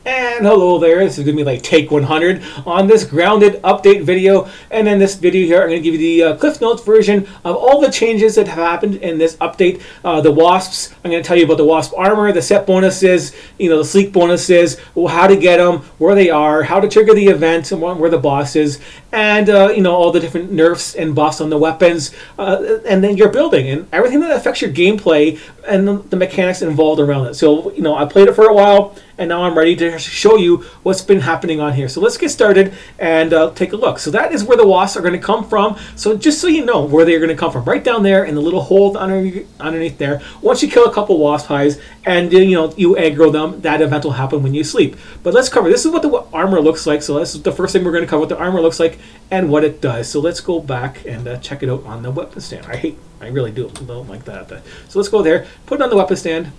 And hello there, this is going to be like take 100 on this grounded update video. And in this video here, I'm going to give you the Cliff Notes version of all the changes that have happened in this update. The wasps, I'm going to tell you about the wasp armor, the set bonuses, the sleek bonuses, how to get them, where they are, how to trigger the event, and where the boss is, and all the different nerfs and buffs on the weapons, and then your building and everything that affects your gameplay and the mechanics involved around it. So I played it for a while, and now I'm ready to show you what's been happening on here. So let's get started and take a look. So that is where the wasps are going to come from. So just so you know where they're going to come from, right down there in the little hole underneath there. Once you kill a couple wasp hives and you aggro them, that event will happen when you sleep. But let's cover. This is what the armor looks like. So this is the first thing we're going to cover: what the armor looks like and what it does. So let's go back and check it out on the weapon stand. I really don't like that. So let's go there, put it on the weapon stand,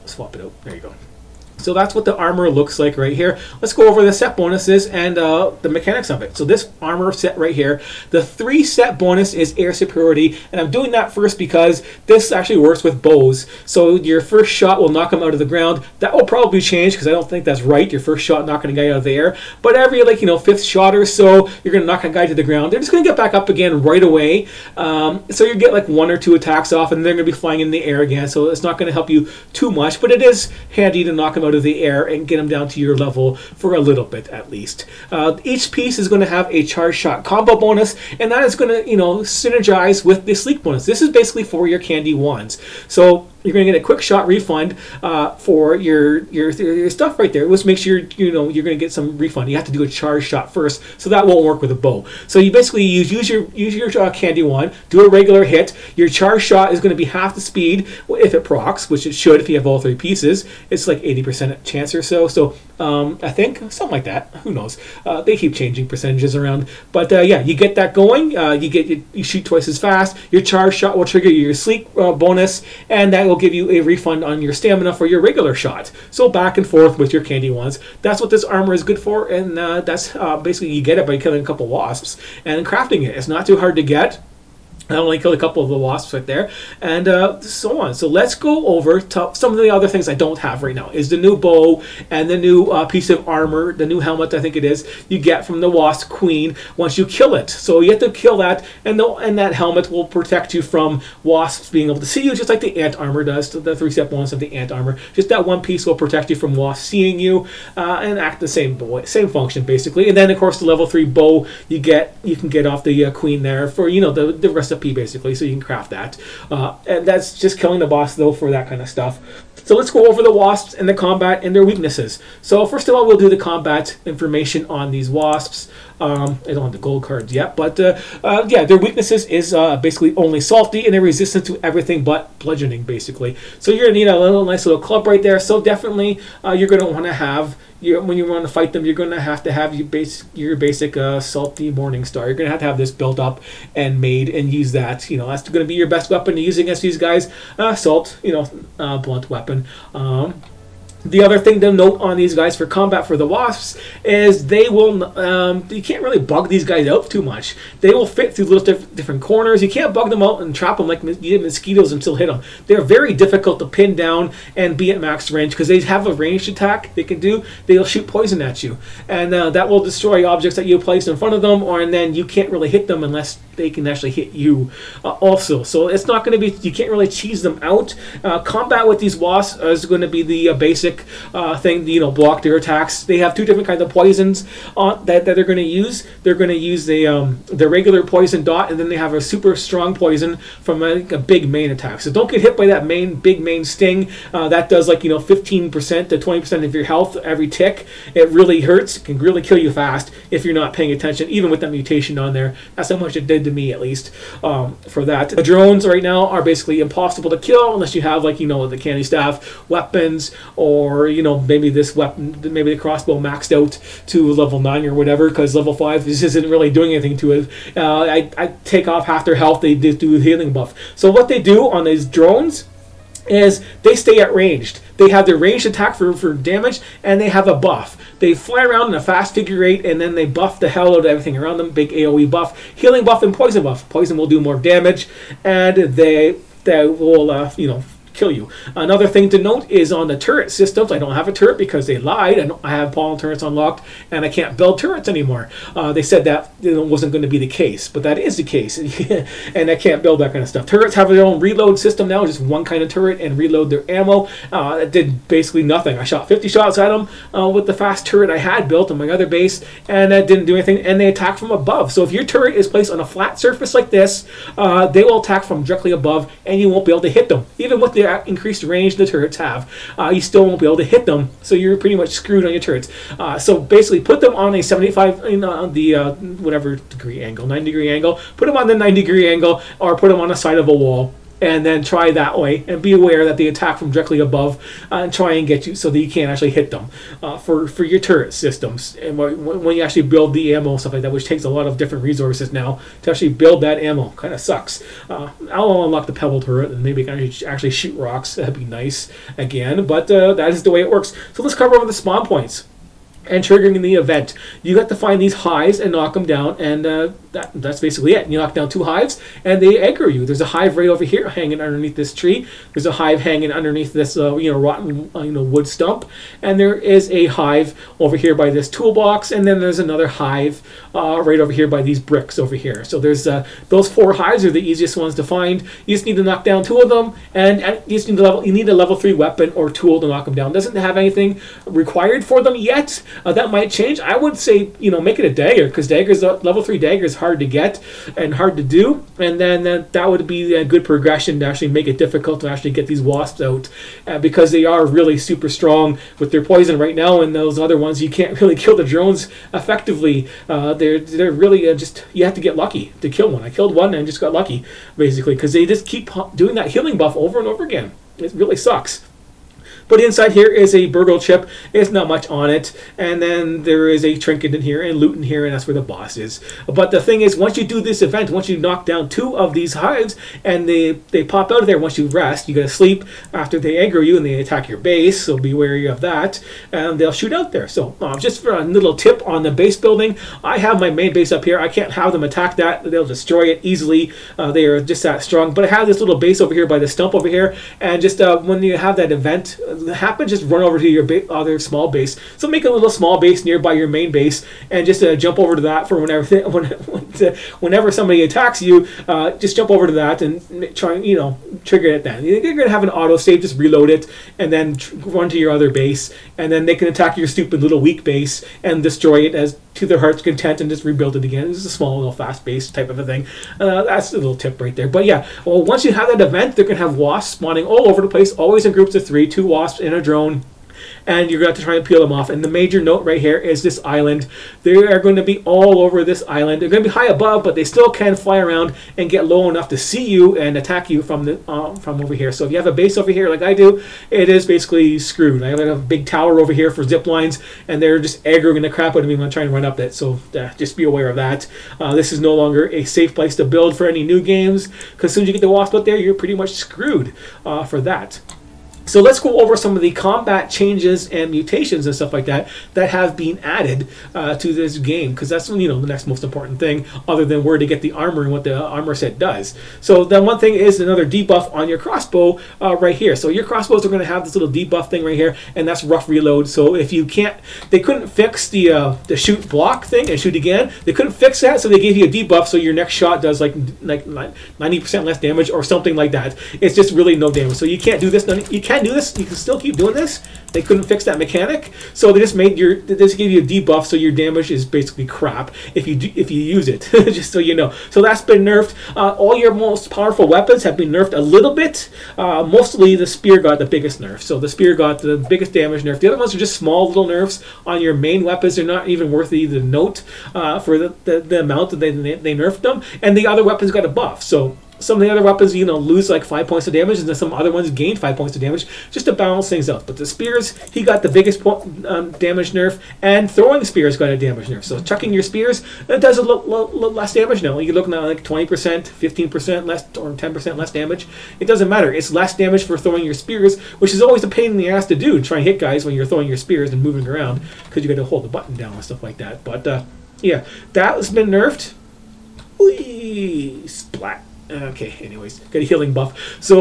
swap it out. There you go. So that's what the armor looks like right here. Let's go over the set bonuses and the mechanics of it. So this armor set right here, the 3 set bonus is air superiority, and I'm doing that first because this actually works with bows. So your first shot will knock them out of the ground. That will probably change because I don't think that's right, your first shot knocking a guy out of the air. But every 5th shot or so, you're going to knock a guy to the ground. They're just going to get back up again right away. So you get like 1 or 2 attacks off, and they're going to be flying in the air again. So it's not going to help you too much, but it is handy to knock them out of the air and get them down to your level for a little bit at least. Each piece is going to have a charge shot combo bonus, and that is going to synergize with the sleek bonus. This is basically for your candy wands. So you're going to get a quick shot refund for your stuff right there. Let's make sure you're going to get some refund. You have to do a charge shot first, so that won't work with a bow. So you basically use your candy wand, do a regular hit. Your charge shot is going to be half the speed if it procs, which it should if you have all 3 pieces. It's like 80% chance or so. So I think something like that. Who knows? They keep changing percentages around, but yeah, you get that going. You shoot twice as fast. Your charge shot will trigger your sleek bonus, and that will give you a refund on your stamina for your regular shot. So back and forth with your candy ones. That's what this armor is good for, and that's basically you get it by killing a couple wasps and crafting it. It's not too hard to get. I only killed a couple of the wasps right there, and so on. So let's go over to some of the other things I don't have right now. Is the new bow and the new piece of armor, the new helmet, I think it is, you get from the wasp queen once you kill it. So you have to kill that, and that helmet will protect you from wasps being able to see you, just like the ant armor does, the 3-step bonus of the ant armor. Just that one piece will protect you from wasps seeing you and act the same function basically. And then of course the level 3 bow you can get off the queen there for the recipe basically, so you can craft that. And that's just killing the boss though for that kind of stuff. So let's go over the wasps and the combat and their weaknesses. So first of all, we'll do the combat information on these wasps. I don't have the gold cards yet, but yeah, their weaknesses is basically only salty, and they're resistant to everything but bludgeoning basically. So you're going to need a nice little club right there. So definitely you're going to want to have, when you want to fight them, you're going to have your basic salty morning star. You're going to have this built up and made and use that. That's going to be your best weapon to use against these guys. Salt, blunt weapon. The other thing to note on these guys for combat for the wasps is they will, you can't really bug these guys out too much. They will fit through little different corners. You can't bug them out and trap them like you did mosquitoes until hit them. They're very difficult to pin down and be at max range because they have a ranged attack they can do. They'll shoot poison at you, and that will destroy objects that you place in front of them, and then you can't really hit them unless they can actually hit you also. So it's not going to be, you can't really cheese them out. Combat with these wasps is going to be the basic thing, block their attacks. They have 2 different kinds of poisons that they're going to use. They're going to use the regular poison dot, and then they have a super strong poison from a big main attack. So don't get hit by that big main sting. That does 15% to 20% of your health every tick. It really hurts. It can really kill you fast if you're not paying attention, even with that mutation on there. That's how much it did to me, at least, for that. The drones right now are basically impossible to kill unless you have the candy staff weapons, or maybe this weapon, maybe the crossbow maxed out to level 9 or whatever, because level 5 this isn't really doing anything to it. I take off half their health. They do healing buff. So what they do on these drones is they stay at ranged. They have their ranged attack for damage, and they have a buff. They fly around in a fast figure 8, and then they buff the hell out of everything around them. Big AoE buff, healing buff, and poison buff. Poison will do more damage, and they will kill you. Another thing to note is on the turret systems, I don't have a turret because they lied. I have pollen turrets unlocked, and I can't build turrets anymore. They said that wasn't going to be the case, but that is the case, and I can't build that kind of stuff. Turrets have their own reload system now, just one kind of turret, and reload their ammo. It did basically nothing. I shot 50 shots at them with the fast turret I had built on my other base, and that didn't do anything, and they attack from above. So if your turret is placed on a flat surface like this, they will attack from directly above, and you won't be able to hit them. Even with the increased range the turrets have, you still won't be able to hit them, so you're pretty much screwed on your turrets. So basically put them on a 75, on the whatever degree angle, 90-degree angle, put them on the 90-degree angle, or put them on the side of a wall, and then try that way, and be aware that they attack from directly above, and try and get you so that you can't actually hit them for your turret systems. And when you actually build the ammo and stuff like that, which takes a lot of different resources now to actually build that ammo, kind of sucks. I'll unlock the pebble turret, and maybe I can actually shoot rocks. That'd be nice again, but that is the way it works. So let's cover over the spawn points and triggering the event. You got to find these hives and knock them down, and that's basically it. You knock down 2 hives, and they aggro you. There's a hive right over here hanging underneath this tree. There's a hive hanging underneath this rotten wood stump, and there is a hive over here by this toolbox, and then there's another hive right over here by these bricks over here. So there's those 4 hives are the easiest ones to find. You just need to knock down 2 of them, and you just need a level 3 weapon or tool to knock them down. Doesn't have anything required for them yet. That might change. I would say, make it a dagger, because daggers, level 3 dagger is hard to get and hard to do, and then that would be a good progression to actually make it difficult to actually get these wasps out, because they are really super strong with their poison right now, and those other ones you can't really kill the drones effectively. They're really just, you have to get lucky to kill one. I killed one and just got lucky, basically, because they just keep doing that healing buff over and over again. It really sucks. But inside here is a burgle chip. There's not much on it. And then there is a trinket in here and loot in here, and that's where the boss is. But the thing is, once you do this event, once you knock down 2 of these hives, and they pop out of there once you rest, you gotta sleep after they aggro you and they attack your base, so be wary of that. And they'll shoot out there. So just for a little tip on the base building, I have my main base up here. I can't have them attack that. They'll destroy it easily. They are just that strong. But I have this little base over here by the stump over here, and just when you have that event happen, just run over to your other small base. So make a little small base nearby your main base, and just jump over to that for whenever somebody attacks you. Just jump over to that and try, trigger it then. You're going to have an auto save, just reload it, and then run to your other base, and then they can attack your stupid little weak base and destroy it as to their heart's content, and just rebuild it again. This is a small little fast base type of a thing. That's a little tip right there. But yeah, well, once you have that event, they're going to have wasps spawning all over the place, always in groups of 3, 2 wasps in a drone. And you're going to have to try and peel them off. And the major note right here is this island. They are going to be all over this island. They're going to be high above, but they still can fly around and get low enough to see you and attack you from over here. So if you have a base over here like I do, it is basically screwed. I have a big tower over here for zip lines, and they're just aggroing the crap out of me when I try and run up it. So just be aware of that. This is no longer a safe place to build for any new games, because as soon as you get the wasp out there, you're pretty much screwed for that. So let's go over some of the combat changes and mutations and stuff like that have been added to this game, because that's the next most important thing, other than where to get the armor and what the armor set does. So the one thing is another debuff on your crossbow right here. So your crossbows are going to have this little debuff thing right here, and that's rough reload. So if you can't, they couldn't fix the shoot block thing and shoot again. They couldn't fix that, so they gave you a debuff, so your next shot does like 90% less damage or something like that. It's just really no damage. So you can't do this. You can't do this. You can still keep doing this. They couldn't fix that mechanic, so they just gave you a debuff, so your damage is basically crap if you use it. Just so you know. So that's been nerfed. All your most powerful weapons have been nerfed a little bit. Mostly the spear got the biggest nerf. So the spear got the biggest damage nerf. The other ones are just small little nerfs on your main weapons. They're not even worth the note for the amount that they nerfed them. And the other weapons got a buff. So some of the other weapons, lose like 5 points of damage, and then some other ones gain 5 points of damage, just to balance things out. But the spears, he got the biggest damage nerf, and throwing spears got a damage nerf. So chucking your spears, it does a little less damage now. You're looking at like 20%, 15% less, or 10% less damage. It doesn't matter. It's less damage for throwing your spears, which is always a pain in the ass to do, to try and hit guys when you're throwing your spears and moving around, because you got to hold the button down and stuff like that. But yeah, that has been nerfed. Whee! Splat. Okay, anyways, got a healing buff. So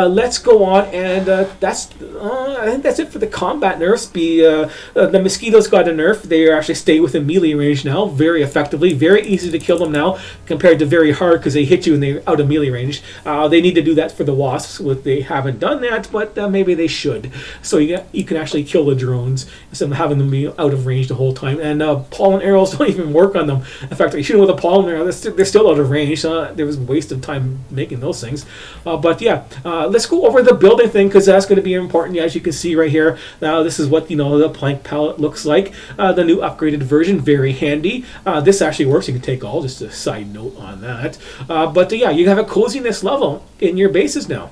let's go on, and that's I think that's it for the combat nerfs. The mosquitoes got a nerf. They actually stay within melee range now, very effectively. Very easy to kill them now, compared to very hard because they hit you and they're out of melee range. They need to do that for the wasps. They haven't done that, but maybe they should. So you can actually kill the drones instead of having them be out of range the whole time. And pollen arrows don't even work on them. In fact, you shoot them with a pollen arrow, they're still out of range. There was a waste of time making those things. But yeah, let's go over the building thing because that's going to be important. As you can see right here, now this is what the plank palette looks like. The new upgraded version, very handy. This actually works. You can take all. Just a side note on that. But yeah, you have a coziness level in your bases now.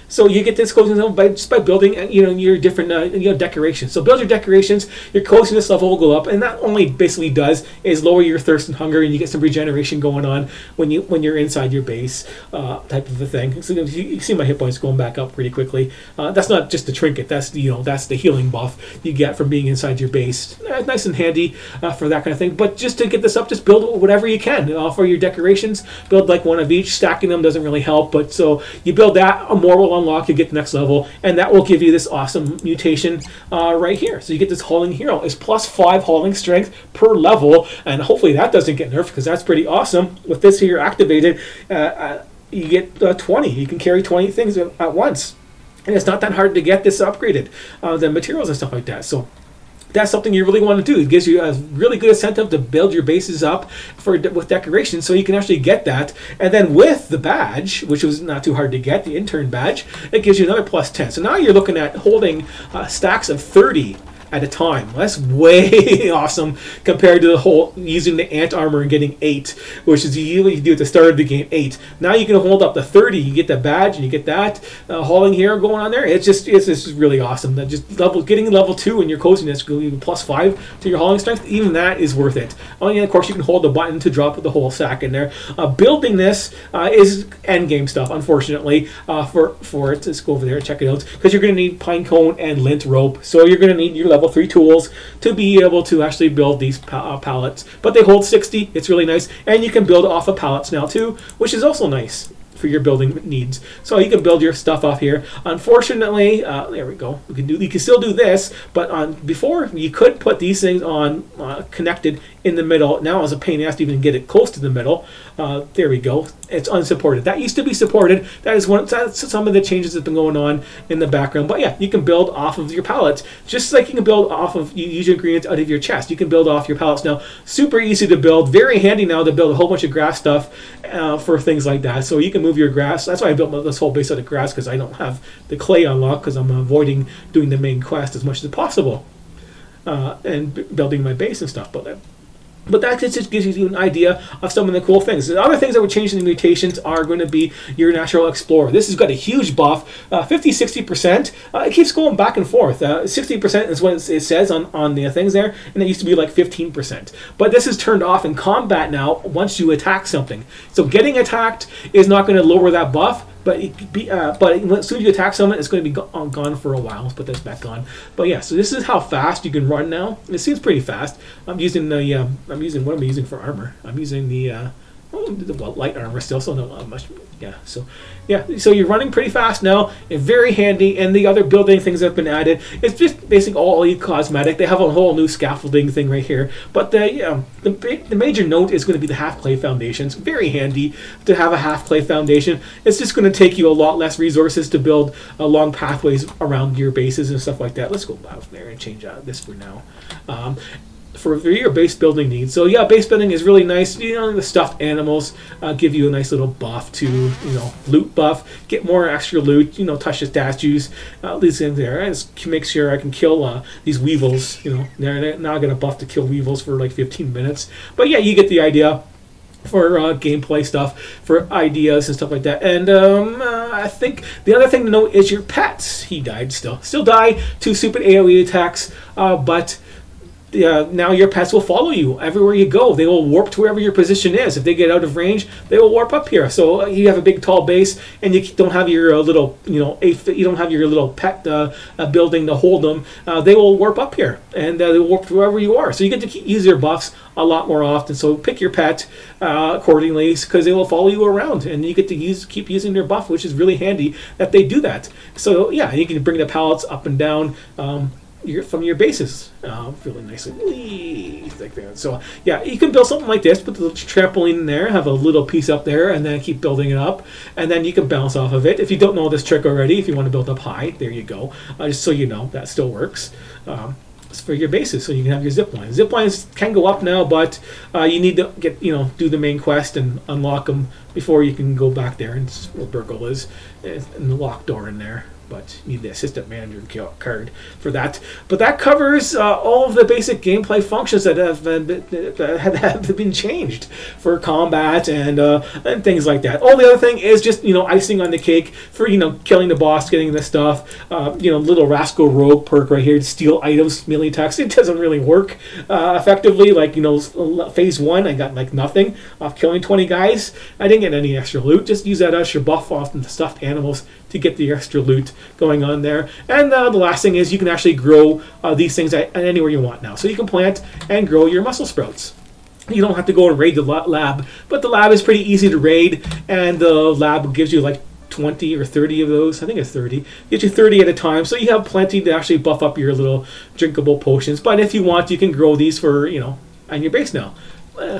So you get this coziness level just by building, your different decorations. So build your decorations, your coziness level will go up, and that only basically does is lower your thirst and hunger, and you get some regeneration going on when you're inside your base, type of a thing. So you see my hit points going back up pretty quickly. That's not just the trinket. That's that's the healing buff you get from being inside your base. Nice and handy for that kind of thing. But just to get this up, just build whatever you can for your decorations. Build like one of each. Stacking them doesn't really help, but so you build that, more will unlock, you get the next level, and that will give you this awesome mutation right here. So you get this hauling hero. It's +5 hauling strength per level, and hopefully that doesn't get nerfed because that's pretty awesome. With this here activated, you get 20. You can carry 20 things at once, and it's not that hard to get this upgraded, the materials and stuff like that. So that's something you really want to do. It gives you a really good incentive to build your bases up with decoration, so you can actually get that. And then with the badge, which was not too hard to get, the intern badge, it gives you another +10. So now you're looking at holding stacks of 30 at a time. That's way awesome compared to the whole using the ant armor and getting 8, which is you do at the start of the game 8. Now you can hold up to 30. You get the badge and you get that hauling here going on there. It's just really awesome. That just getting level 2 in your coziness, +5 to your hauling strength. Even that is worth it. Oh yeah, of course you can hold the button to drop the whole sack in there. Building this is end game stuff, unfortunately. For it, let's go over there and check it out, because you're going to need pine cone and lint rope. So you're going to need your level 3 tools to be able to actually build these pallets. But they hold 60. It's really nice, and you can build off of pallets now too, which is also nice for your building needs. So you can build your stuff off here. Unfortunately, there we go. You can still do this, but before you could put these things on connected in the middle. Now it's a pain in the ass to even get it close to the middle. There we go. It's unsupported. That used to be supported. That's some of the changes that's been going on in the background. But yeah, you can build off of your pallets, just like you can build off of, you use your ingredients out of your chest. You can build off your pallets now. Super easy to build. Very handy now to build a whole bunch of grass stuff for things like that. So you can move your grass. That's why I built this whole base out of grass, because I don't have the clay unlocked, because I'm avoiding doing the main quest as much as possible and building my base and stuff. But that just gives you an idea of some of the cool things. The other things that would change in the mutations are going to be your Natural Explorer. This has got a huge buff, 50-60%. It keeps going back and forth. 60% is what it says on the things there, and it used to be like 15%. But this is turned off in combat now once you attack something. So getting attacked is not going to lower that buff, but as soon as you attack someone, it's going to be gone for a while. Let's put this back on. But yeah, so this is how fast you can run now. It seems pretty fast. What am I using for armor? I'm using the light armor still, so not much. Yeah, so you're running pretty fast now, and very handy. And the other building things that have been added, it's just basically all cosmetic. They have a whole new scaffolding thing right here. But the major note is going to be the half clay foundations. Very handy to have a half clay foundation. It's just going to take you a lot less resources to build long pathways around your bases and stuff like that. Let's go out there and change this for now. For your base building needs. So yeah, base building is really nice. The stuffed animals give you a nice little buff to, loot buff. Get more extra loot. Touch the statues. These things there. I just make sure I can kill these weevils. They're now got a buff to kill weevils for like 15 minutes. But yeah, you get the idea. For gameplay stuff, for ideas and stuff like that. And I think the other thing to note is your pets. He died still die to stupid AoE attacks, but now your pets will follow you everywhere you go. They will warp to wherever your position is. If they get out of range, they will warp up here. So you have a big tall base, and you don't have your little, you don't have your little pet building to hold them. They will warp up here, and they will warp to wherever you are. So you get to use your buffs a lot more often. So pick your pet accordingly, because they will follow you around, and you get to keep using their buff, which is really handy that they do that. So yeah, you can bring the pallets up and down from your bases really nicely, like that. So yeah, you can build something like this, put the trampoline in there, have a little piece up there, and then keep building it up, and then you can bounce off of it. If you don't know this trick already, if you want to build up high, there you go. Just so you know, that still works. For your bases, so you can have your zip lines. Zip lines can go up now, but you need to get do the main quest and unlock them before you can go back there. And where Burgle is, and the locked door in there. But you need the assistant manager card for that. But that covers all of the basic gameplay functions that have been changed for combat and things like that. All the other thing is just icing on the cake for killing the boss, getting the stuff. Little Rascal Rogue perk right here to steal items, melee attacks. It doesn't really work effectively. Like phase 1, I got like nothing off killing 20 guys. I didn't get any extra loot. Just use that as your buff off the stuffed animals to get the extra loot going on there. And the last thing is you can actually grow these things at anywhere you want now. So you can plant and grow your mussel sprouts. You don't have to go and raid the lab, but the lab is pretty easy to raid, and the lab gives you like 20 or 30 of those. I think it's 30. Get you 30 at a time, so you have plenty to actually buff up your little drinkable potions. But if you want, you can grow these for on your base now.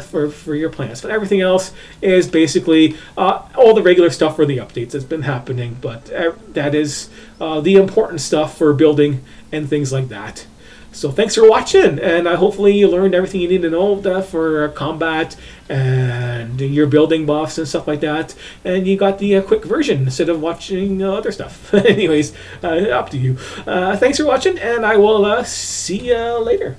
For your plants, but everything else is basically all the regular stuff for the updates that's been happening, but that is the important stuff for building and things like that. So thanks for watching, and hopefully you learned everything you need to know for combat and your building buffs and stuff like that, and you got the quick version instead of watching other stuff. Anyways, up to you. Thanks for watching, and I will see you later.